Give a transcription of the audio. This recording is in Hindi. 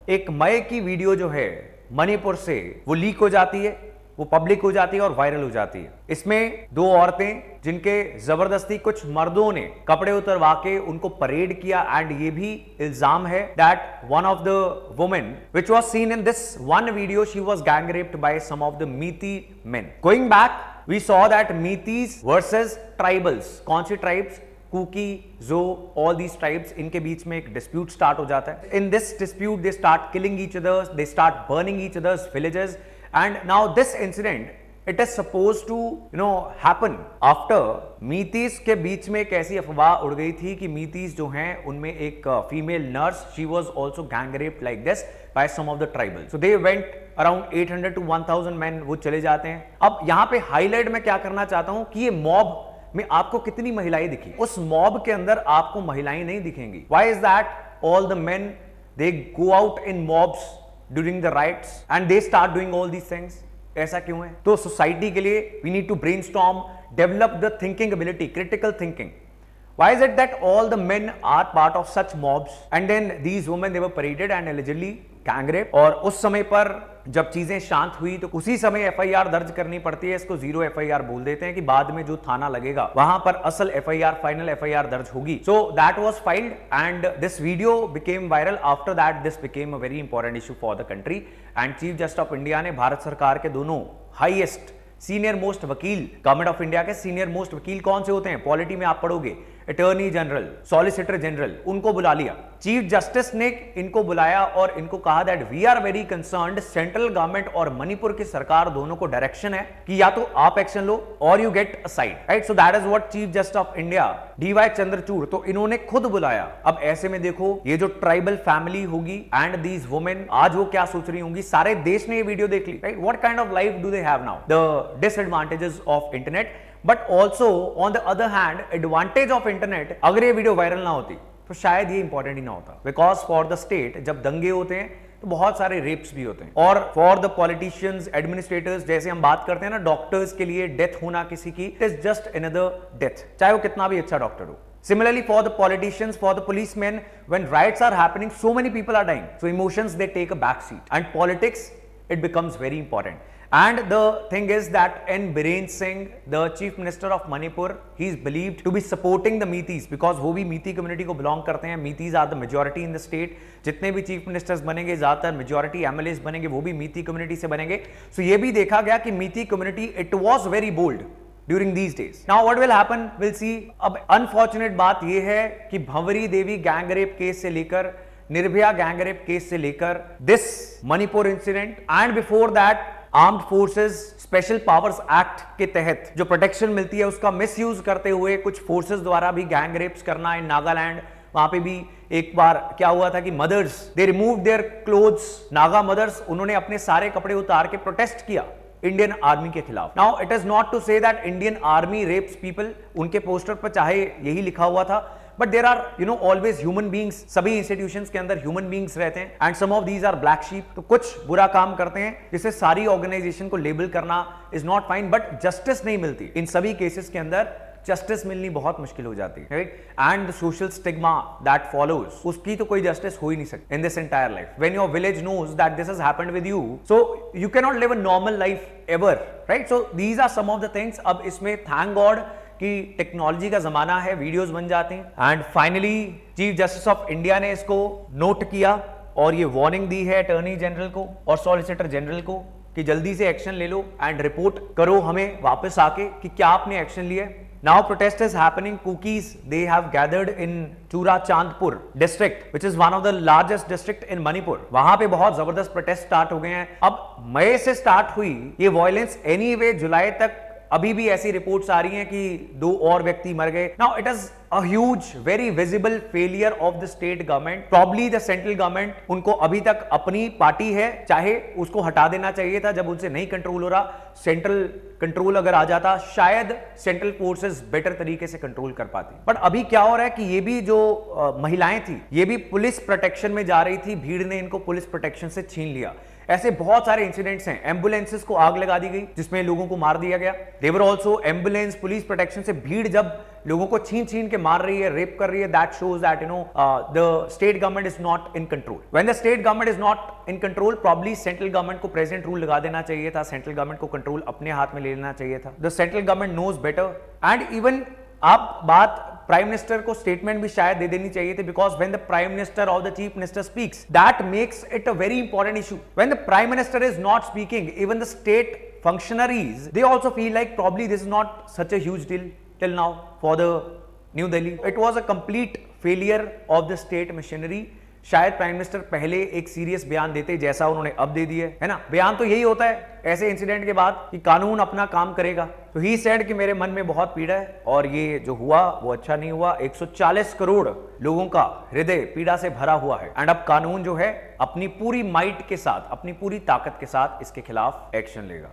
एक मई की वीडियो जो है मणिपुर से वो लीक हो जाती है, वो पब्लिक हो जाती है और वायरल हो जाती है। इसमें दो औरतें जिनके जबरदस्ती कुछ मर्दों ने कपड़े उतरवा के उनको परेड किया एंड ये भी इल्जाम है that one of the women which was seen in this one video she was gang raped by some of the Meitei men. Going back we saw that Meiteis versus tribals, कौन सी tribes, Kuki, Zo, all these tribes, इनके बीच में एक डिस्प्यूट स्टार्ट हो जाता है। In this dispute they start killing each others, they start burning each others villages and now this incident it is suppose to happen after Meiteis के बीच में एक ऐसी अफवाह उड़ गई थी कि मीतीस जो हैं उनमें एक female nurse, she was also gang raped like this by some of the tribal. So they went around 800 to 1000 man, वो चले जाते हैं। अब यहां पे हाईलाइट मैं क्या करना चाहता हूं कि ये मॉब में आपको कितनी महिलाएं दिखी, उस मॉब के अंदर आपको महिलाएं नहीं दिखेंगी। Why is that? All the men they go out in mobs during the riots and they start doing all these things. ऐसा क्यों है? तो सोसाइटी के लिए we need to brainstorm, develop the thinking ability, critical thinking. Why is it that all the men are part of such mobs and then these women they were paraded and allegedly gang raped? और उस समय पर जब चीजें शांत हुई तो उसी समय FIR दर्ज करनी पड़ती है। इसको 0 FIR बोल देते हैं कि बाद में जो थाना लगेगा वहां पर असल FIR, फाइनल FIR दर्ज होगी। So that was filed and this video became viral. After that this became a very important issue for the country and Chief Justice of India ने भारत सरकार के दोनों हाईएस्ट सीनियर मोस्ट वकील, गवर्नमेंट ऑफ इंडिया के सीनियर मोस्ट वकील कौन से होते हैं, पॉलिटी में आप पढ़ोगे, अटॉर्नी जनरल, सॉलिसिटर जनरल, उनको बुला लिया। चीफ जस्टिस ने इनको बुलाया और इनको कहा that we are very concerned, central government और मणिपुर की सरकार दोनों को डायरेक्शन है कि या तो आप एक्शन लो और you get aside, right? So that is what chief justice of India DY Chandrachud, तो इन्होंने खुद बुलाया। अब ऐसे में देखो ये जो ट्राइबल फैमिली होगी एंड दीज वुमेन आज वो क्या सोच रही होंगी, सारे देश ने ये वीडियो देख ली, right? What kind of life do they have now? The disadvantages of internet, but also on the other hand advantage of internet. अगर ये वीडियो वायरल ना होती तो शायद ये इंपॉर्टेंट ही ना होता, बिकॉज फॉर द स्टेट जब दंगे होते हैं तो बहुत सारे रेप्स भी होते हैं, और फॉर द पॉलिटिशियंस, एडमिनिस्ट्रेटर्स, जैसे हम बात करते हैं ना डॉक्टर्स के लिए डेथ होना किसी की, it is just another death, चाहे वो कितना भी अच्छा डॉक्टर हो। Similarly, for the politicians, for the policemen, when riots are happening, so many people are dying. So emotions, they take a back seat. And politics, it becomes very important. And the thing is that N. Biren Singh, the Chief Minister of Manipur, he is believed to be supporting the Meetis because वो भी मीती कम्युनिटी को बिलोंग करते हैं। Meetis are the majority in the state. जितने भी चीफ मिनिस्टर्स बनेंगे, ज्यादातर मेजोरिटी MLAs बनेंगे, वो भी मीती कम्युनिटी से बनेंगे। So ये भी देखा गया कि मीती community, it was very bold during these days. Now what will happen? We'll see. अब अनफॉर्चुनेट बात यह है कि भंवरी देवी गैंग रेप केस से लेकर, निर्भया गैंग रेप केस से लेकर, this Manipur incident and before that armed forces special powers act के तहत जो प्रोटेक्शन मिलती है उसका मिसयूज करते हुए कुछ फोर्सेस द्वारा भी गैंग रेप्स करना इन नागालैंड, वहां पे भी एक बार क्या हुआ था कि mothers they remove their clothes, Naga mothers, उन्होंने अपने सारे कपड़े उतार के प्रोटेस्ट किया इंडियन आर्मी के खिलाफ। Now it is not to say that Indian army rapes people, उनके पोस्टर पर चाहे यही लिखा हुआ था, but there are always human beings, सभी इंस्टीट्यूशंस के अंदर ह्यूमन बींग्स रहते हैं and some of these are black sheep. तो कुछ बुरा काम करते हैं जिससे सारी ऑर्गेनाइजेशन को लेबल करना is not fine, but justice नहीं मिलती इन सभी केसेस के अंदर, जस्टिस मिलनी बहुत मुश्किल हो जाती है, right? And the social stigma that follows, उसकी तो कोई जस्टिस हो ही नहीं सकती in this entire life. When your village knows that this has happened with you, so you can not live a normal life ever, right? So these are some of the things. अब इसमें थैंक गॉड कि टेक्नोलॉजी का जमाना है, वीडियोस बन जाते हैं and finally chief justice of India ने इसको नोट किया और ये वार्निंग दी है अटॉर्नी जनरल को और सॉलिसिटर जनरल को कि जल्दी से एक्शन ले लो एंड रिपोर्ट करो हमें वापस आके कि क्या आपने एक्शन लिया। Now protest is happening. Cookies, they have gathered in Churachandpur district, which is one of the largest district in Manipur. वहां पे बहुत जबरदस्त प्रोटेस्ट स्टार्ट हो गए हैं। अब मई से स्टार्ट हुई ये वायलेंस, एनीवे जुलाई तक अभी भी ऐसी रिपोर्ट्स आ रही हैं कि 2 और व्यक्ति मर गए। Now it is a huge very visible failure of the state government, probably the central government. उनको अभी तक अपनी पार्टी है, चाहे उसको हटा देना चाहिए था जब उनसे नहीं कंट्रोल हो रहा। सेंट्रल कंट्रोल अगर आ जाता शायद सेंट्रल फोर्सेस बेटर तरीके से कंट्रोल कर पाती। बट अभी क्या हो रहा है कि ये भी जो महिलाएं थी ये भी पुलिस प्रोटेक्शन में जा रही थी, भीड़ ने इनको पुलिस प्रोटेक्शन से छीन लिया। ऐसे बहुत सारे इंसिडेंट्स हैं। एम्बुलेंसेस को आग लगा दी गई जिसमें लोगों को मार दिया गया। They were also ambulance police protection से भीड़ जब लोगों को छीन छीन के मार रही है, रेप कर रही है, that shows that the state government is not in control. When the state government is not in control, probably central government को प्रेजेंट रूल लगा देना चाहिए था, सेंट्रल गवर्नमेंट को कंट्रोल अपने हाथ में ले लेना चाहिए था। The central government knows better and even आप बात प्राइम मिनिस्टर को स्टेटमेंट भी शायद दे देनी चाहिए थी, because when the prime minister और the chief minister speaks, that makes it a very important issue. When the prime minister is not speaking, even the state functionaries, they also feel like probably this is not such a huge deal till now for the New Delhi. It was a complete failure of the state machinery. शायद प्राइम मिनिस्टर पहले एक सीरियस बयान देते जैसा उन्होंने अब दे दिया है ना। बयान तो यही होता है ऐसे इंसिडेंट के बाद कि कानून अपना काम करेगा। तो ही सेड कि मेरे मन में बहुत पीड़ा है और ये जो हुआ वो अच्छा नहीं हुआ। 140 करोड़ लोगों का हृदय पीड़ा से भरा हुआ है एंड अब कानून जो है अपनी पूरी माइट के साथ, अपनी पूरी ताकत के साथ इसके खिलाफ एक्शन लेगा।